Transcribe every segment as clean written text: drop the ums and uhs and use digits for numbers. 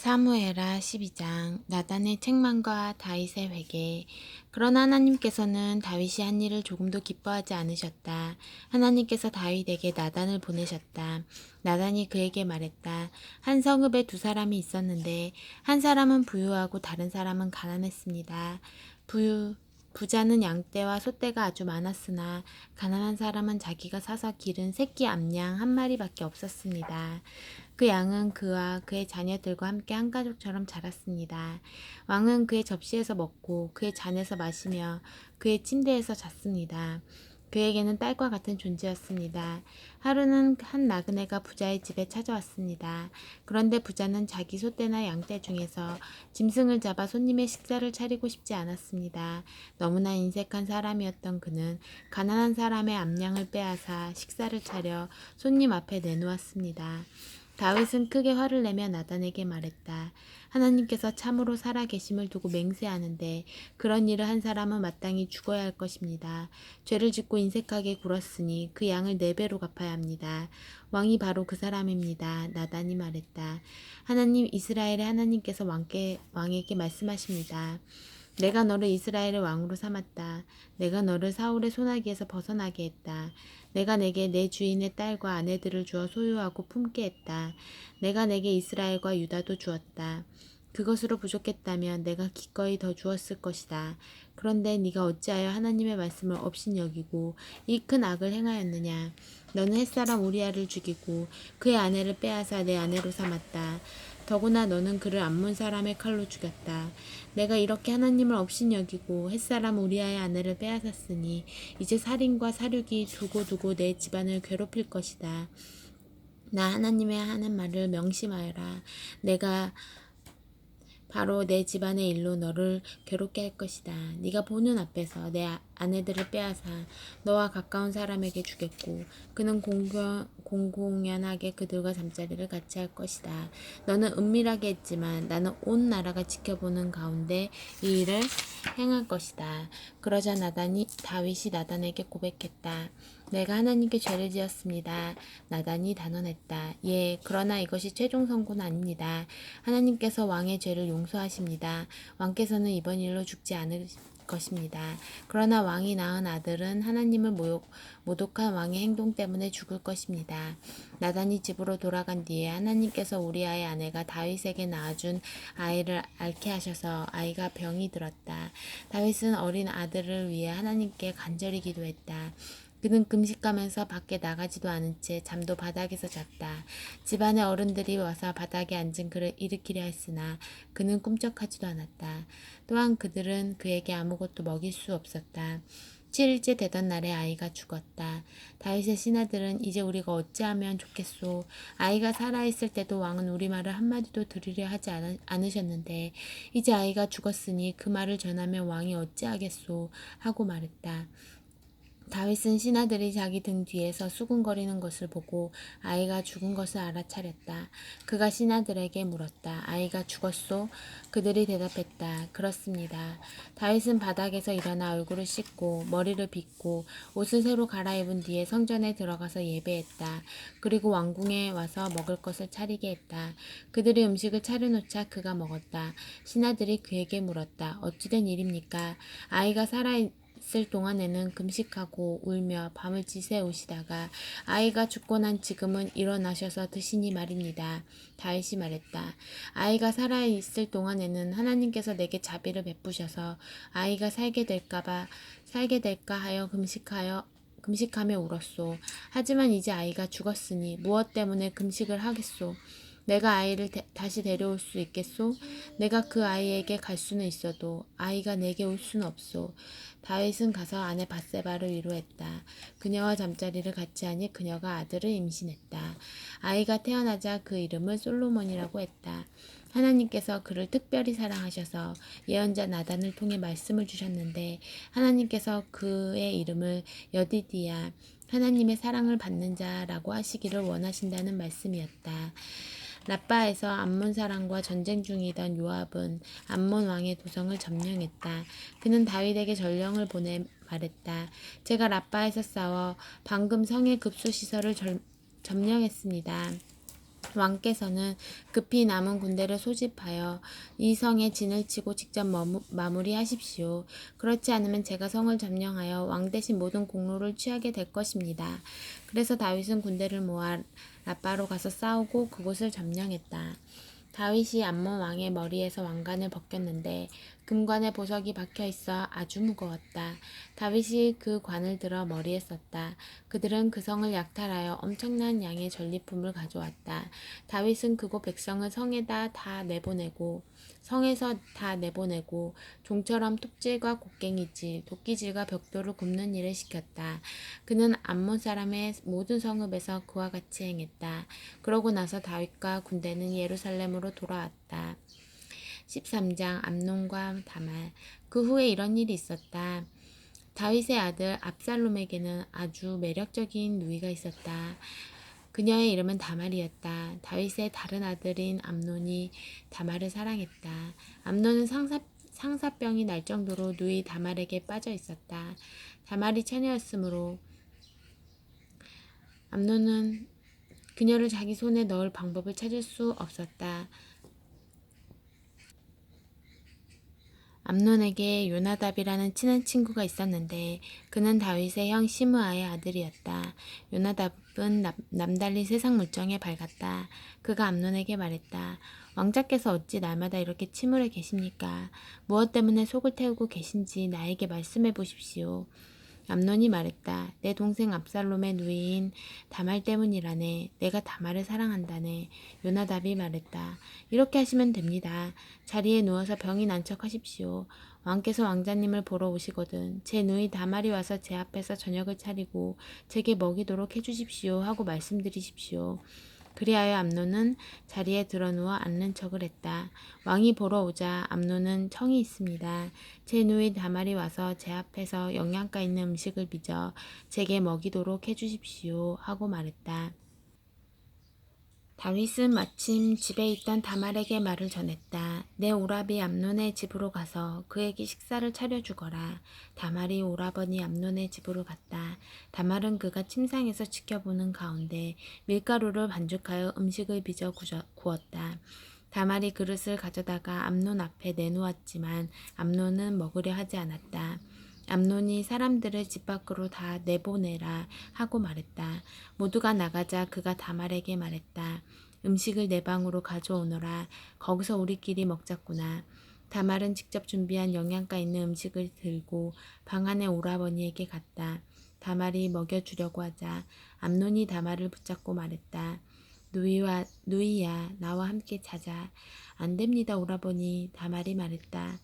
사무엘하 12장. 나단의 책망과 다윗의 회개. 그러나 하나님께서는 다윗이 한 일을 조금도 기뻐하지 않으셨다. 하나님께서 다윗에게 나단을 보내셨다. 나단이 그에게 말했다. 한 성읍에 두 사람이 있었는데 한 사람은 부유하고 다른 사람은 가난했습니다. 부자는 양떼와 소떼가 아주 많았으나 가난한 사람은 자기가 사서 기른 새끼 암양 한 마리밖에 없었습니다. 그 양은 그와 그의 자녀들과 함께 한 가족처럼 자랐습니다. 왕은 그의 접시에서 먹고 그의 잔에서 마시며 그의 침대에서 잤습니다. 그에게는 딸과 같은 존재였습니다. 하루는 한 나그네가 부자의 집에 찾아왔습니다. 그런데 부자는 자기 소떼나 양떼 중에서 짐승을 잡아 손님의 식사를 차리고 싶지 않았습니다. 너무나 인색한 사람이었던 그는 가난한 사람의 암양을 빼앗아 식사를 차려 손님 앞에 내놓았습니다. 다윗은 크게 화를 내며 나단에게 말했다. 하나님께서 참으로 살아계심을 두고 맹세하는데 그런 일을 한 사람은 마땅히 죽어야 할 것입니다. 죄를 짓고 인색하게 굴었으니 그 양을 4배로 갚아야 합니다. 왕이 바로 그 사람입니다. 나단이 말했다. 하나님 이스라엘의 하나님께서 왕에게 말씀하십니다. 내가 너를 이스라엘의 왕으로 삼았다. 내가 너를 사울의 손아귀에서 벗어나게 했다. 내가 내게 내 주인의 딸과 아내들을 주어 소유하고 품게 했다. 내가 내게 이스라엘과 유다도 주었다. 그것으로 부족했다면 내가 기꺼이 더 주었을 것이다. 그런데 네가 어찌하여 하나님의 말씀을 업신여기고 이 큰 악을 행하였느냐. 너는 햇사람 우리아를 죽이고 그의 아내를 빼앗아 내 아내로 삼았다. 더구나 너는 그를 암몬 사람의 칼로 죽였다. 내가 이렇게 하나님을 업신여기고 햇사람 우리아의 아내를 빼앗았으니 이제 살인과 살육이 두고두고 내 집안을 괴롭힐 것이다. 나 하나님의 하는 말을 명심하여라. 내가 바로 내 집안의 일로 너를 괴롭게 할 것이다. 네가 보는 앞에서 내 아내들을 빼앗아 너와 가까운 사람에게 주겠고 그는 공공연하게 그들과 잠자리를 같이 할 것이다. 너는 은밀하게 했지만 나는 온 나라가 지켜보는 가운데 이 일을 행할 것이다. 그러자 다윗이 나단에게 고백했다. 내가 하나님께 죄를 지었습니다. 나단이 단언했다. 예, 그러나 이것이 최종 선고는 아닙니다. 하나님께서 왕의 죄를 용서하십니다. 왕께서는 이번 일로 죽지 않을 것입니다. 그러나 왕이 낳은 아들은 하나님을 모독한 왕의 행동 때문에 죽을 것입니다. 나단이 집으로 돌아간 뒤에 하나님께서 우리아의 아내가 다윗에게 낳아준 아이를 앓게 하셔서 아이가 병이 들었다. 다윗은 어린 아들을 위해 하나님께 간절히 기도했다. 그는 금식하면서 밖에 나가지도 않은 채 잠도 바닥에서 잤다. 집안의 어른들이 와서 바닥에 앉은 그를 일으키려 했으나 그는 꿈쩍하지도 않았다. 또한 그들은 그에게 아무것도 먹일 수 없었다. 7일째 되던 날에 아이가 죽었다. 다윗의 신하들은 이제 우리가 어찌하면 좋겠소. 아이가 살아있을 때도 왕은 우리 말을 한마디도 들으려 하지 않으셨는데 이제 아이가 죽었으니 그 말을 전하면 왕이 어찌하겠소 하고 말했다. 다윗은 신하들이 자기 등 뒤에서 수군거리는 것을 보고 아이가 죽은 것을 알아차렸다. 그가 신하들에게 물었다. 아이가 죽었소? 그들이 대답했다. 그렇습니다. 다윗은 바닥에서 일어나 얼굴을 씻고 머리를 빗고 옷을 새로 갈아입은 뒤에 성전에 들어가서 예배했다. 그리고 왕궁에 와서 먹을 것을 차리게 했다. 그들이 음식을 차려놓자 그가 먹었다. 신하들이 그에게 물었다. 어찌된 일입니까? 아이가 살아있을 동안에는 금식하고 울며 밤을 지새우시다가 아이가 죽고 난 지금은 일어나셔서 드시니 말입니다. 다윗이 말했다. 아이가 살아있을 동안에는 하나님께서 내게 자비를 베푸셔서 아이가 살게 될까 하여 금식하며 울었소. 하지만 이제 아이가 죽었으니 무엇 때문에 금식을 하겠소? 내가 아이를 다시 데려올 수 있겠소? 내가 그 아이에게 갈 수는 있어도 아이가 내게 올 수는 없소. 다윗은 가서 아내 밧세바를 위로했다. 그녀와 잠자리를 같이 하니 그녀가 아들을 임신했다. 아이가 태어나자 그 이름을 솔로몬이라고 했다. 하나님께서 그를 특별히 사랑하셔서 예언자 나단을 통해 말씀을 주셨는데 하나님께서 그의 이름을 여디디야 하나님의 사랑을 받는 자라고 하시기를 원하신다는 말씀이었다. 라빠에서 암몬 사람과 전쟁 중이던 요압은 암몬 왕의 도성을 점령했다. 그는 다윗에게 전령을 보내 말했다. 제가 라빠에서 싸워 방금 성의 급수시설을 점령했습니다. 왕께서는 급히 남은 군대를 소집하여 이 성에 진을 치고 직접 마무리하십시오. 그렇지 않으면 제가 성을 점령하여 왕 대신 모든 공로를 취하게 될 것입니다. 그래서 다윗은 군대를 모아 라빠로 가서 싸우고 그곳을 점령했다. 다윗이 암몬 왕의 머리에서 왕관을 벗겼는데 금관에 보석이 박혀 있어 아주 무거웠다. 다윗이 그 관을 들어 머리에 썼다. 그들은 그 성을 약탈하여 엄청난 양의 전리품을 가져왔다. 다윗은 그곳 백성을 성에서 다 내보내고 종처럼 톱질과 곡괭이질, 도끼질과 벽돌을 굽는 일을 시켰다. 그는 암몬 사람의 모든 성읍에서 그와 같이 행했다. 그러고 나서 다윗과 군대는 예루살렘으로 돌아왔다. 13장 암논과 다말. 그 후에 이런 일이 있었다. 다윗의 아들 압살롬에게는 아주 매력적인 누이가 있었다. 그녀의 이름은 다말이었다. 다윗의 다른 아들인 암논이 다말을 사랑했다. 암논은 상사병이 날 정도로 누이 다말에게 빠져 있었다. 다말이 처녀였으므로 암논은 그녀를 자기 손에 넣을 방법을 찾을 수 없었다. 암논에게 요나답이라는 친한 친구가 있었는데 그는 다윗의 형 시므아의 아들이었다. 요나답은 남달리 세상 물정에 밝았다. 그가 암논에게 말했다. 왕자께서 어찌 날마다 이렇게 침울해 계십니까? 무엇 때문에 속을 태우고 계신지 나에게 말씀해 보십시오. 암논이 말했다. 내 동생 압살롬의 누이인 다말 때문이라네. 내가 다말을 사랑한다네. 요나답이 말했다. 이렇게 하시면 됩니다. 자리에 누워서 병이 난 척 하십시오. 왕께서 왕자님을 보러 오시거든 제 누이 다말이 와서 제 앞에서 저녁을 차리고 제게 먹이도록 해주십시오 하고 말씀드리십시오. 그리하여 암논은 자리에 드러누워 앉는 척을 했다. 왕이 보러 오자 암논은 청이 있습니다. 제 누이 다말이 와서 제 앞에서 영양가 있는 음식을 빚어 제게 먹이도록 해주십시오 하고 말했다. 다윗은 마침 집에 있던 다말에게 말을 전했다. 내 오라비 암논의 집으로 가서 그에게 식사를 차려주거라. 다말이 오라버니 암논의 집으로 갔다. 다말은 그가 침상에서 지켜보는 가운데 밀가루를 반죽하여 음식을 빚어 구웠다. 다말이 그릇을 가져다가 암논 앞에 내놓았지만 암논은 먹으려 하지 않았다. 암논이 사람들을 집 밖으로 다 내보내라 하고 말했다. 모두가 나가자 그가 다말에게 말했다. 음식을 내 방으로 가져오너라. 거기서 우리끼리 먹자꾸나. 다말은 직접 준비한 영양가 있는 음식을 들고 방 안의 오라버니에게 갔다. 다말이 먹여주려고 하자 암논이 다말을 붙잡고 말했다. 누이야, 나와 함께 자자. 안 됩니다, 오라버니. 다말이 말했다.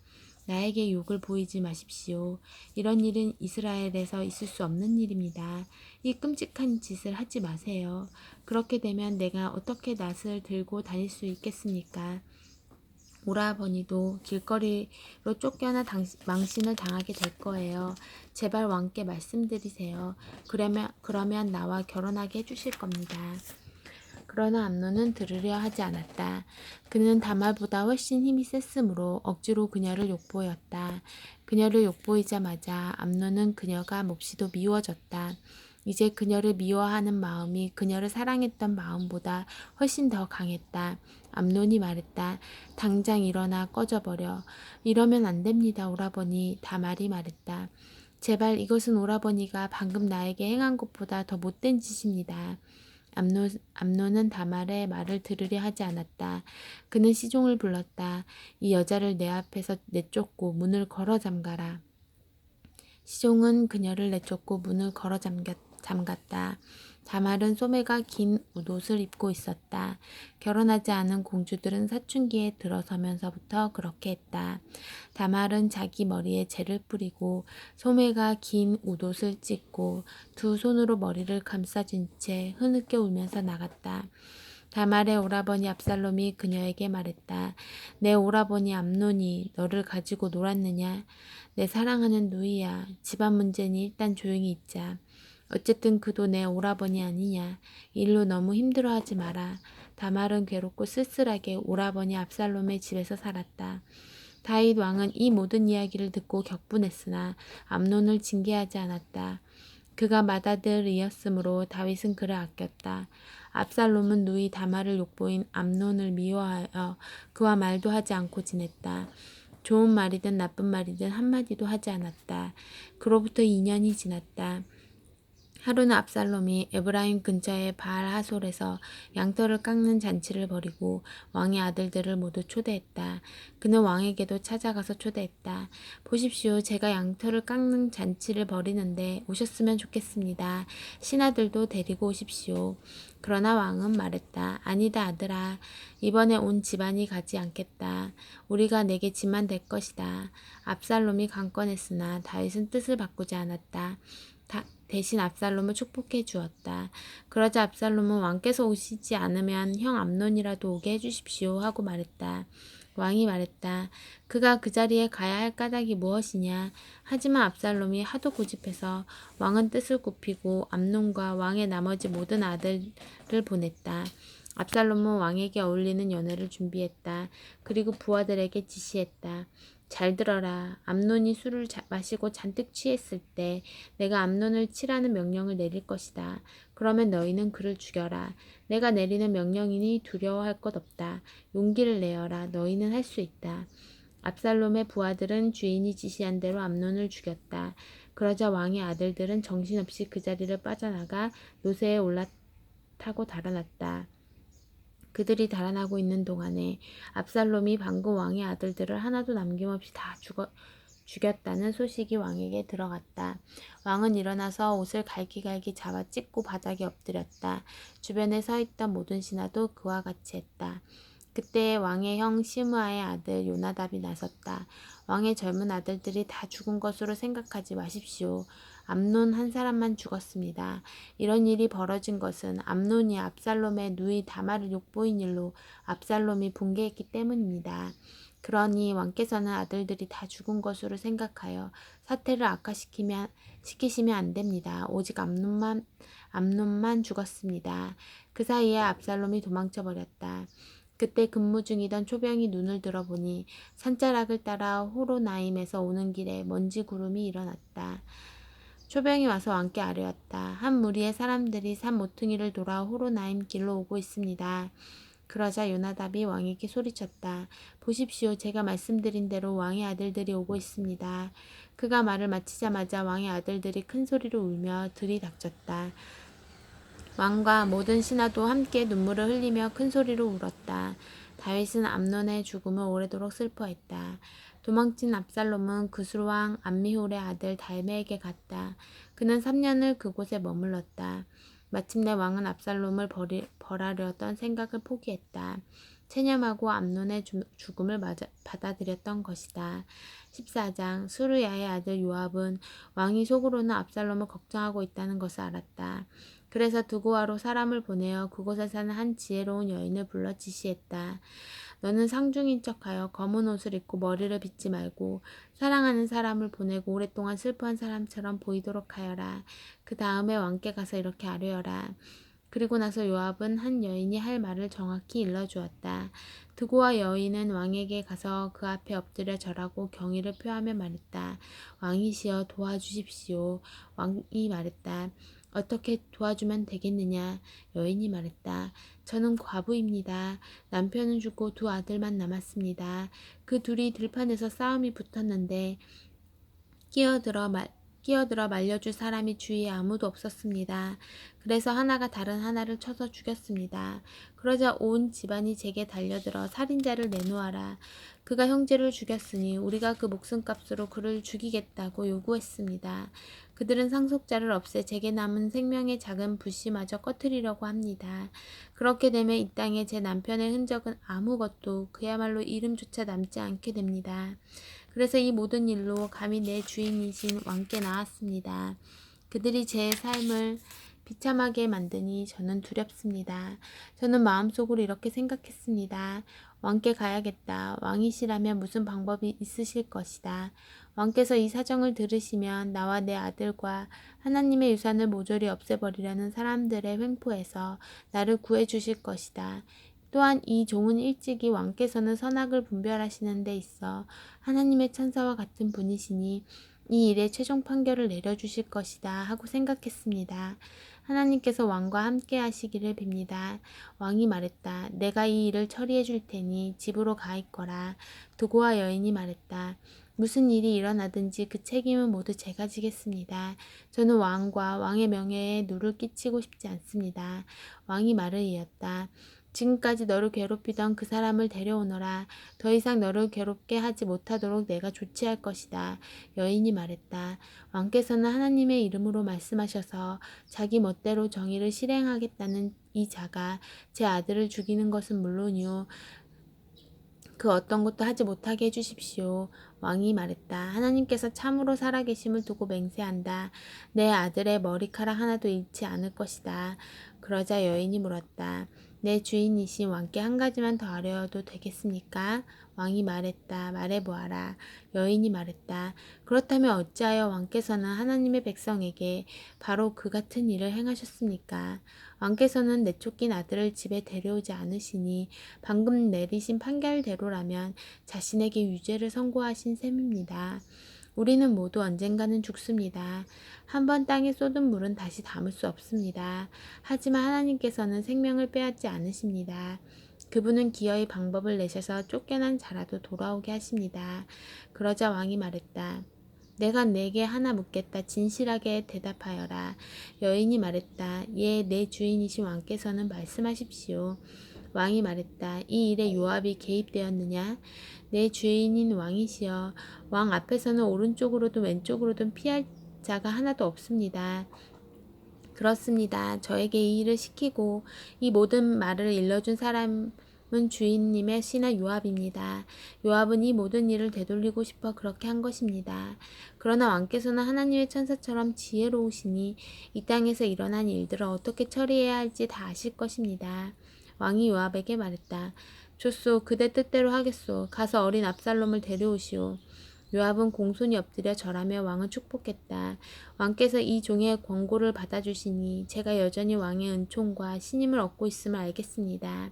나에게 욕을 보이지 마십시오. 이런 일은 이스라엘에서 있을 수 없는 일입니다. 이 끔찍한 짓을 하지 마세요. 그렇게 되면 내가 어떻게 낫을 들고 다닐 수 있겠습니까? 오라버니도 길거리로 쫓겨나 망신을 당하게 될 거예요. 제발 왕께 말씀드리세요. 그러면 나와 결혼하게 해주실 겁니다. 그러나 암논은 들으려 하지 않았다. 그는 다말보다 훨씬 힘이 셌으므로 억지로 그녀를 욕보였다. 그녀를 욕보이자마자 암논은 그녀가 몹시도 미워졌다. 이제 그녀를 미워하는 마음이 그녀를 사랑했던 마음보다 훨씬 더 강했다. 암논이 말했다. 당장 일어나 꺼져버려. 이러면 안 됩니다, 오라버니. 다말이 말했다. 제발 이것은 오라버니가 방금 나에게 행한 것보다 더 못된 짓입니다. 암논은 다말의 말을 들으려 하지 않았다. 그는 시종을 불렀다. 이 여자를 내 앞에서 내쫓고 문을 걸어 잠가라. 시종은 그녀를 내쫓고 문을 걸어 잠갔다. 다말은 소매가 긴 웃옷을 입고 있었다. 결혼하지 않은 공주들은 사춘기에 들어서면서부터 그렇게 했다. 다말은 자기 머리에 젤을 뿌리고 소매가 긴 웃옷을 찢고 두 손으로 머리를 감싸준 채 흐느껴 울면서 나갔다. 다말의 오라버니 압살롬이 그녀에게 말했다. 내 오라버니 암논이 너를 가지고 놀았느냐? 내 사랑하는 누이야. 집안 문제니 일단 조용히 있자. 어쨌든 그도 내 오라버니 아니냐. 일로 너무 힘들어하지 마라. 다말은 괴롭고 쓸쓸하게 오라버니 압살롬의 집에서 살았다. 다윗 왕은 이 모든 이야기를 듣고 격분했으나 암논을 징계하지 않았다. 그가 맏아들이었으므로 다윗은 그를 아꼈다. 압살롬은 누이 다말을 욕보인 암논을 미워하여 그와 말도 하지 않고 지냈다. 좋은 말이든 나쁜 말이든 한마디도 하지 않았다. 그로부터 2년이 지났다. 하루는 압살롬이 에브라임 근처의 바알 하솔에서 양털을 깎는 잔치를 벌이고 왕의 아들들을 모두 초대했다. 그는 왕에게도 찾아가서 초대했다. 보십시오. 제가 양털을 깎는 잔치를 벌이는데 오셨으면 좋겠습니다. 신하들도 데리고 오십시오. 그러나 왕은 말했다. 아니다 아들아. 이번에 온 집안이 가지 않겠다. 우리가 내게 짐만 될 것이다. 압살롬이 강권했으나 다윗은 뜻을 바꾸지 않았다. 대신 압살롬을 축복해 주었다. 그러자 압살롬은 왕께서 오시지 않으면 형 암논이라도 오게 해주십시오 하고 말했다. 왕이 말했다. 그가 그 자리에 가야 할 까닭이 무엇이냐. 하지만 압살롬이 하도 고집해서 왕은 뜻을 굽히고 암논과 왕의 나머지 모든 아들을 보냈다. 압살롬은 왕에게 어울리는 연회를 준비했다. 그리고 부하들에게 지시했다. 잘 들어라. 암논이 술을 마시고 잔뜩 취했을 때 내가 암논을 치라는 명령을 내릴 것이다. 그러면 너희는 그를 죽여라. 내가 내리는 명령이니 두려워할 것 없다. 용기를 내어라. 너희는 할 수 있다. 압살롬의 부하들은 주인이 지시한 대로 암논을 죽였다. 그러자 왕의 아들들은 정신없이 그 자리를 빠져나가 요새에 올라타고 달아났다. 그들이 달아나고 있는 동안에 압살롬이 방금 왕의 아들들을 하나도 남김없이 다 죽였다는 소식이 왕에게 들어갔다. 왕은 일어나서 옷을 갈기갈기 잡아 찢고 바닥에 엎드렸다. 주변에 서 있던 모든 신하도 그와 같이 했다. 그때 왕의 형 시므아의 아들 요나답이 나섰다. 왕의 젊은 아들들이 다 죽은 것으로 생각하지 마십시오. 암논 한 사람만 죽었습니다. 이런 일이 벌어진 것은 암논이 압살롬의 누이 다말을 욕보인 일로 압살롬이 붕괴했기 때문입니다. 그러니 왕께서는 아들들이 다 죽은 것으로 생각하여 사태를 악화시키시면 안 됩니다. 오직 암논만 죽었습니다. 그 사이에 압살롬이 도망쳐 버렸다. 그때 근무 중이던 초병이 눈을 들어보니 산자락을 따라 호로나임에서 오는 길에 먼지 구름이 일어났다. 초병이 와서 왕께 아뢰었다. 한 무리의 사람들이 산 모퉁이를 돌아 호로나임 길로 오고 있습니다. 그러자 요나답이 왕에게 소리쳤다. 보십시오. 제가 말씀드린 대로 왕의 아들들이 오고 있습니다. 그가 말을 마치자마자 왕의 아들들이 큰 소리로 울며 들이닥쳤다. 왕과 모든 신하도 함께 눈물을 흘리며 큰 소리로 울었다. 다윗은 암논의 죽음을 오래도록 슬퍼했다. 도망친 압살롬은 그술왕 암미홀의 아들 달메에게 갔다. 그는 3년을 그곳에 머물렀다. 마침내 왕은 압살롬을 벌하려던 생각을 포기했다. 체념하고 암논의 죽음을 받아들였던 것이다. 14장 수르야의 아들 요압은 왕이 속으로는 압살롬을 걱정하고 있다는 것을 알았다. 그래서 두고아로 사람을 보내어 그곳에 사는 한 지혜로운 여인을 불러 지시했다. 너는 상중인 척하여 검은 옷을 입고 머리를 빗지 말고 사랑하는 사람을 보내고 오랫동안 슬퍼한 사람처럼 보이도록 하여라. 그 다음에 왕께 가서 이렇게 아뢰어라. 그리고 나서 요압은 한 여인이 할 말을 정확히 일러주었다. 드고아 여인은 왕에게 가서 그 앞에 엎드려 절하고 경의를 표하며 말했다. 왕이시여 도와주십시오. 왕이 말했다. 어떻게 도와주면 되겠느냐? 여인이 말했다. 저는 과부입니다. 남편은 죽고 두 아들만 남았습니다. 그 둘이 들판에서 싸움이 붙었는데 끼어들어 말려줄 사람이 주위에 아무도 없었습니다. 그래서 하나가 다른 하나를 쳐서 죽였습니다. 그러자 온 집안이 제게 달려들어 살인자를 내놓아라. 그가 형제를 죽였으니 우리가 그 목숨값으로 그를 죽이겠다고 요구했습니다. 그들은 상속자를 없애 제게 남은 생명의 작은 부씨마저 꺼트리려고 합니다. 그렇게 되면 이 땅에 제 남편의 흔적은 아무것도 그야말로 이름조차 남지 않게 됩니다. 그래서 이 모든 일로 감히 내 주인이신 왕께 나왔습니다. 그들이 제 삶을 비참하게 만드니 저는 두렵습니다. 저는 마음속으로 이렇게 생각했습니다. 왕께 가야겠다. 왕이시라면 무슨 방법이 있으실 것이다. 왕께서 이 사정을 들으시면 나와 내 아들과 하나님의 유산을 모조리 없애버리려는 사람들의 횡포에서 나를 구해주실 것이다. 또한 이 종은 일찍이 왕께서는 선악을 분별하시는 데 있어 하나님의 천사와 같은 분이시니 이 일에 최종 판결을 내려주실 것이다 하고 생각했습니다. 하나님께서 왕과 함께 하시기를 빕니다. 왕이 말했다. 내가 이 일을 처리해 줄 테니 집으로 가 있거라. 두고와 여인이 말했다. 무슨 일이 일어나든지 그 책임은 모두 제가 지겠습니다. 저는 왕과 왕의 명예에 누를 끼치고 싶지 않습니다. 왕이 말을 이었다. 지금까지 너를 괴롭히던 그 사람을 데려오너라. 더 이상 너를 괴롭게 하지 못하도록 내가 조치할 것이다. 여인이 말했다. 왕께서는 하나님의 이름으로 말씀하셔서 자기 멋대로 정의를 실행하겠다는 이 자가 제 아들을 죽이는 것은 물론이요. 그 어떤 것도 하지 못하게 해주십시오. 왕이 말했다. 하나님께서 참으로 살아계심을 두고 맹세한다. 내 아들의 머리카락 하나도 잃지 않을 것이다. 그러자 여인이 물었다. 내 주인이신 왕께 한 가지만 더 아뢰어도 되겠습니까? 왕이 말했다. 말해보아라. 여인이 말했다. 그렇다면 어찌하여 왕께서는 하나님의 백성에게 바로 그 같은 일을 행하셨습니까? 왕께서는 내쫓긴 아들을 집에 데려오지 않으시니 방금 내리신 판결대로라면 자신에게 유죄를 선고하신 셈입니다. 우리는 모두 언젠가는 죽습니다. 한번 땅에 쏟은 물은 다시 담을 수 없습니다. 하지만 하나님께서는 생명을 빼앗지 않으십니다. 그분은 기어이 방법을 내셔서 쫓겨난 자라도 돌아오게 하십니다. 그러자 왕이 말했다. 내가 네게 하나 묻겠다. 진실하게 대답하여라. 여인이 말했다. 예, 내 주인이신 왕께서는 말씀하십시오. 왕이 말했다. 이 일에 요압이 개입되었느냐? 내 주인인 왕이시여. 왕 앞에서는 오른쪽으로든 왼쪽으로든 피할 자가 하나도 없습니다. 그렇습니다. 저에게 이 일을 시키고 이 모든 말을 일러준 사람은 주인님의 신하 요압입니다. 요압은 이 모든 일을 되돌리고 싶어 그렇게 한 것입니다. 그러나 왕께서는 하나님의 천사처럼 지혜로우시니 이 땅에서 일어난 일들을 어떻게 처리해야 할지 다 아실 것입니다. 왕이 요압에게 말했다. 좋소, 그대 뜻대로 하겠소. 가서 어린 압살롬을 데려오시오. 요압은 공손히 엎드려 절하며 왕을 축복했다. 왕께서 이 종의 권고를 받아주시니 제가 여전히 왕의 은총과 신임을 얻고 있음을 알겠습니다.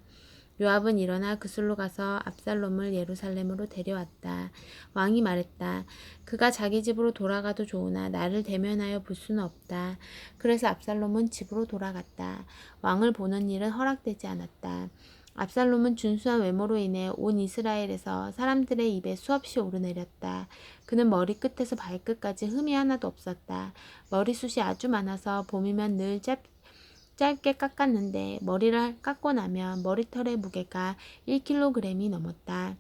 요압은 일어나 그술로 가서 압살롬을 예루살렘으로 데려왔다. 왕이 말했다. 그가 자기 집으로 돌아가도 좋으나 나를 대면하여 볼 수는 없다. 그래서 압살롬은 집으로 돌아갔다. 왕을 보는 일은 허락되지 않았다. 압살롬은 준수한 외모로 인해 온 이스라엘에서 사람들의 입에 수없이 오르내렸다. 그는 머리끝에서 발끝까지 흠이 하나도 없었다. 머리숱이 아주 많아서 봄이면 늘 짧게 깎았는데 머리를 깎고 나면 머리털의 무게가 1kg이 넘었다.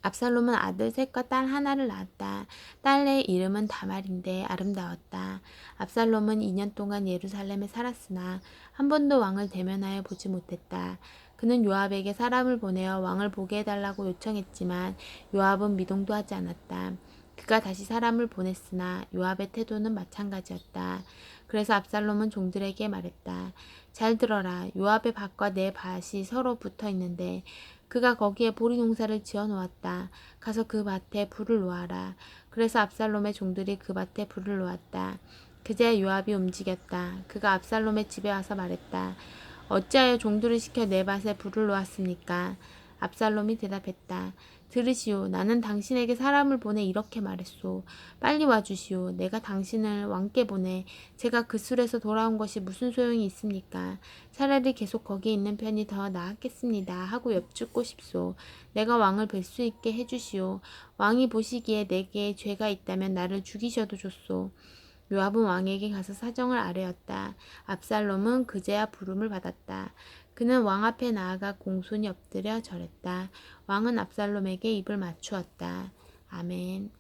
압살롬은 아들 셋과 딸 하나를 낳았다. 딸의 이름은 다말인데 아름다웠다. 압살롬은 2년 동안 예루살렘에 살았으나 한 번도 왕을 대면하여 보지 못했다. 그는 요압에게 사람을 보내어 왕을 보게 해달라고 요청했지만 요압은 미동도 하지 않았다. 그가 다시 사람을 보냈으나 요압의 태도는 마찬가지였다. 그래서 압살롬은 종들에게 말했다. 잘 들어라. 요압의 밭과 내 밭이 서로 붙어 있는데 그가 거기에 보리 농사를 지어 놓았다. 가서 그 밭에 불을 놓아라. 그래서 압살롬의 종들이 그 밭에 불을 놓았다. 그제야 요압이 움직였다. 그가 압살롬의 집에 와서 말했다. 어찌하여 종들을 시켜 내 밭에 불을 놓았습니까? 압살롬이 대답했다. 들으시오. 나는 당신에게 사람을 보내 이렇게 말했소. 빨리 와주시오. 내가 당신을 왕께 보내. 제가 그 술에서 돌아온 것이 무슨 소용이 있습니까? 차라리 계속 거기에 있는 편이 더 나았겠습니다. 하고 엽죽고 싶소. 내가 왕을 뵐 수 있게 해주시오. 왕이 보시기에 내게 죄가 있다면 나를 죽이셔도 좋소. 요압은 왕에게 가서 사정을 아뢰었다. 압살롬은 그제야 부름을 받았다. 그는 왕 앞에 나아가 공손히 엎드려 절했다. 왕은 압살롬에게 입을 맞추었다. 아멘.